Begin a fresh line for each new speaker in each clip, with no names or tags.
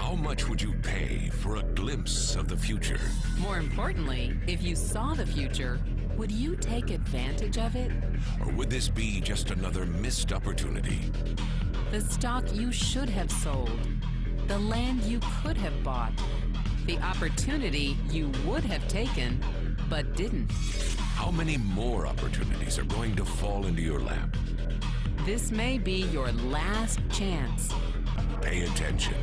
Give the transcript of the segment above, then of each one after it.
How much would you pay for a glimpse of the future?
More importantly, if you saw the future, would you take advantage of it?
Or would this be just another missed opportunity?
The stock you should have sold, the land you could have bought, the opportunity you would have taken but didn't.
How many more opportunities are going to fall into your lap?
This may be your last chance.
Pay attention.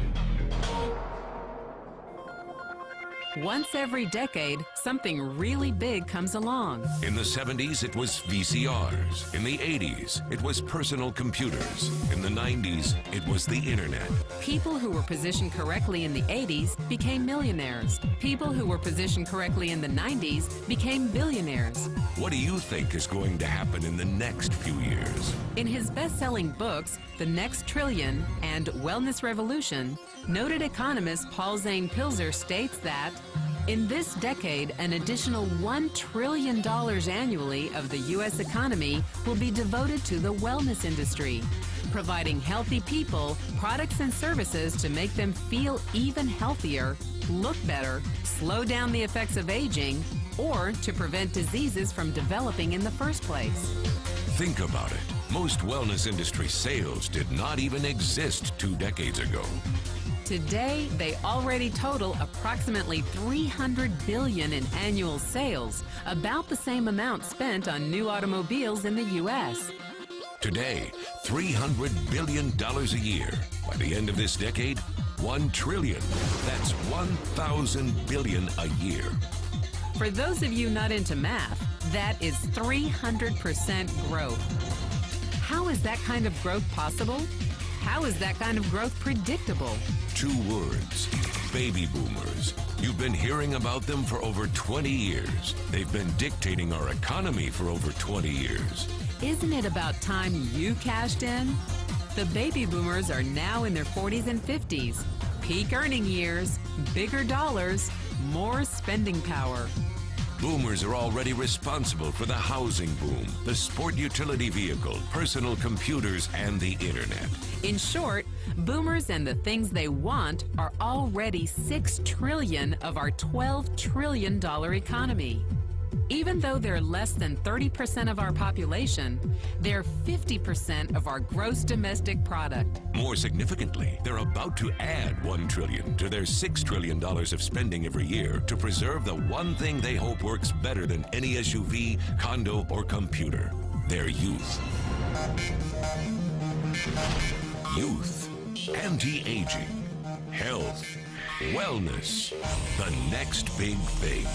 Once every decade, something really big comes along.
In the 70s, it was VCRs. In the 80s, it was personal computers. In the 90s, it was the internet.
People who were positioned correctly in the 80s became millionaires. People who were positioned correctly in the 90s became billionaires.
What do you think is going to happen in the next few years?
In his best-selling books, The Next Trillion and Wellness Revolution, noted economist Zane Pilzer states that in this decade, an additional $1 trillion annually of the U.S. economy will be devoted to the wellness industry, providing healthy people products and services to make them feel even healthier, look better, slow down the effects of aging, or to prevent diseases from developing in the first place.
Think about it. Most wellness industry sales did not even exist 2 decades ago.
Today, they already total approximately $300 billion in annual sales, about the same amount spent on new automobiles in the U.S.
Today, $300 billion a year. By the end of this decade, $1 trillion. That's 1,000 billion a year.
For those of you not into math, that is 300% growth. How is that kind of growth possible? How is that kind of growth predictable?
2 words: baby boomers. You've been hearing about them for over 20 years. They've been dictating our economy for over 20 years.
Isn't it about time you cashed in? The baby boomers are now in their 40s and 50s. Peak earning years, bigger dollars, more spending power.
Boomers are already responsible for the housing boom, the sport utility vehicle, personal computers, and the internet.
In short, boomers and the things they want are already $6 trillion of our $12 trillion economy. Even though they're less than 30% of our population, they're 50% of our gross domestic product.
More significantly, they're about to add $1 trillion to their $6 trillion of spending every year to preserve the one thing they hope works better than any SUV, condo, or computer: their youth. Youth, anti-aging, health, wellness, the next big thing.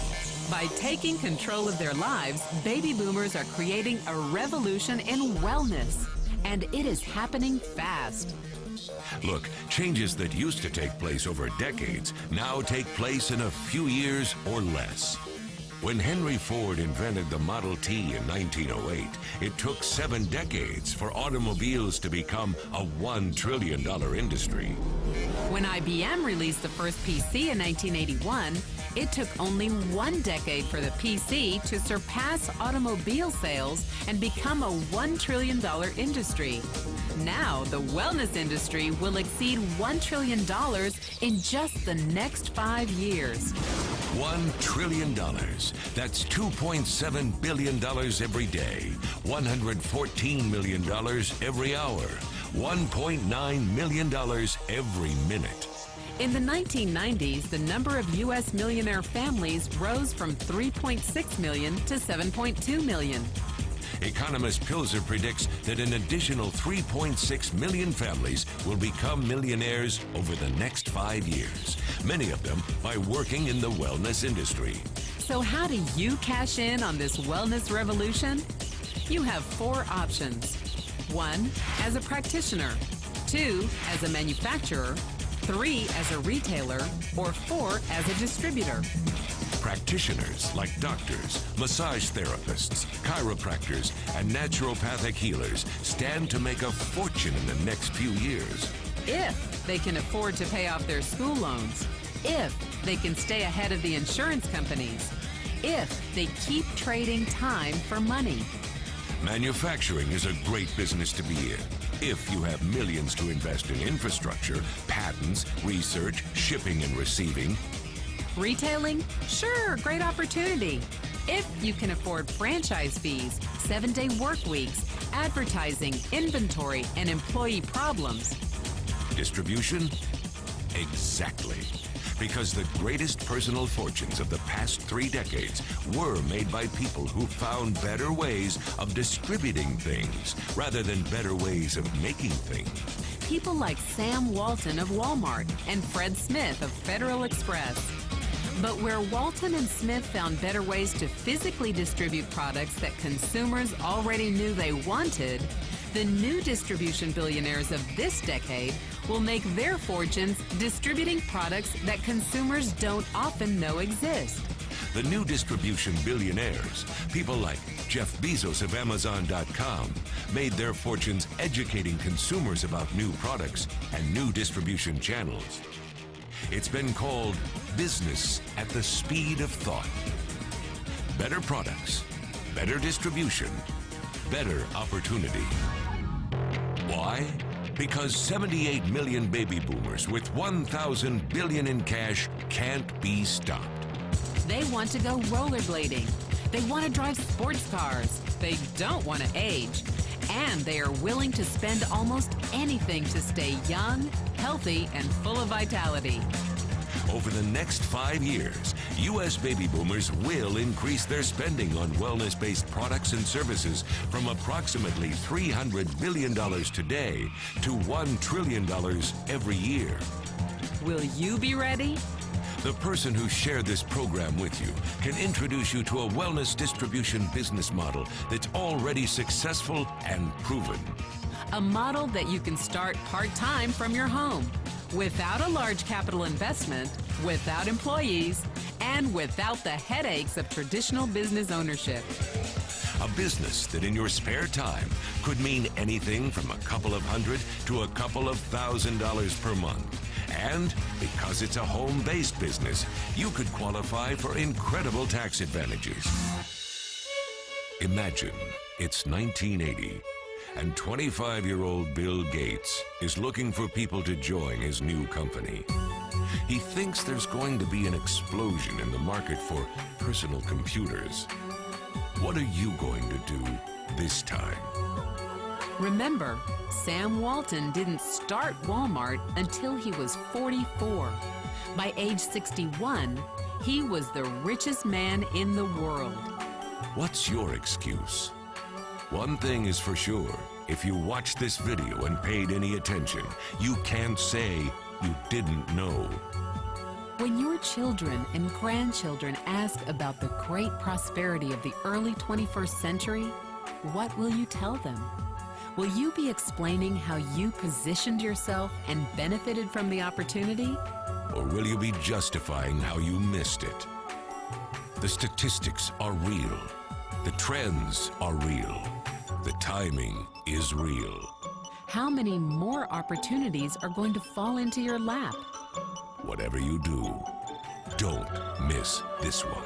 By taking control of their lives, baby boomers are creating a revolution in wellness. And it is happening fast.
Look, changes that used to take place over decades now take place in a few years or less. When Henry Ford invented the Model T in 1908, it took 7 decades for automobiles to become a $1 trillion industry.
When IBM released the first PC in 1981, it took only 1 decade for the PC to surpass automobile sales and become a $1 trillion industry. Now, the wellness industry will exceed $1 trillion in just the next 5 years.
$1 trillion. That's $2.7 billion every day, $114 million every hour, $1.9 million every minute.
In the 1990s, the number of U.S. millionaire families rose from 3.6 million to 7.2 million.
Economist Pilzer predicts that an additional 3.6 million families will become millionaires over the next 5 years, many of them by working in the wellness industry.
So how do you cash in on this wellness revolution? You have 4 options. 1, as a practitioner. 2, as a manufacturer. 3, as a retailer. Or 4, as a distributor.
Practitioners like doctors, massage therapists, chiropractors, and naturopathic healers stand to make a fortune in the next few years.
If they can afford to pay off their school loans. If they can stay ahead of the insurance companies. If they keep trading time for money.
Manufacturing is a great business to be in if you have millions to invest in infrastructure, patents, research, shipping and receiving.
Retailing? Sure, great opportunity. If you can afford franchise fees, 7-day work weeks, advertising, inventory, and employee problems.
Distribution? Exactly. Because the greatest personal fortunes of the past 3 decades were made by people who found better ways of distributing things rather than better ways of making things.
People like Sam Walton of Walmart and Fred Smith of Federal Express. But where Walton and Smith found better ways to physically distribute products that consumers already knew they wanted, the new distribution billionaires of this decade will make their fortunes distributing products that consumers don't often know exist.
The new distribution billionaires, people like Jeff Bezos of Amazon.com, made their fortunes educating consumers about new products and new distribution channels. It's been called business at the speed of thought. Better products, better distribution, better opportunity. Why? Because 78 million baby boomers with 1,000 billion in cash can't be stopped.
They want to go rollerblading. They want to drive sports cars. They don't want to age. And they are willing to spend almost anything to stay young, healthy, and full of vitality.
Over the next 5 years, U.S. baby boomers will increase their spending on wellness-based products and services from approximately $300 billion today to $1 trillion every year.
Will you be ready?
The person who shared this program with you can introduce you to a wellness distribution business model that's already successful and proven.
A model that you can start part-time from your home, without a large capital investment, without employees, and without the headaches of traditional business ownership.
A business that in your spare time could mean anything from a couple of hundred to a couple of $1,000s per month. And because it's a home-based business, you could qualify for incredible tax advantages. Imagine it's 1980. And 25-year-old Bill Gates is looking for people to join his new company. He thinks there's going to be an explosion in the market for personal computers. What are you going to do this time?
Remember, Sam Walton didn't start Walmart until he was 44. By age 61, he was the richest man in the world.
What's your excuse? One thing is for sure, if you watched this video and paid any attention, you can't say you didn't know.
When your children and grandchildren ask about the great prosperity of the early 21st century, what will you tell them? Will you be explaining how you positioned yourself and benefited from the opportunity?
Or will you be justifying how you missed it? The statistics are real. The trends are real. The timing is real.
How many more opportunities are going to fall into your lap?
Whatever you do, don't miss this one.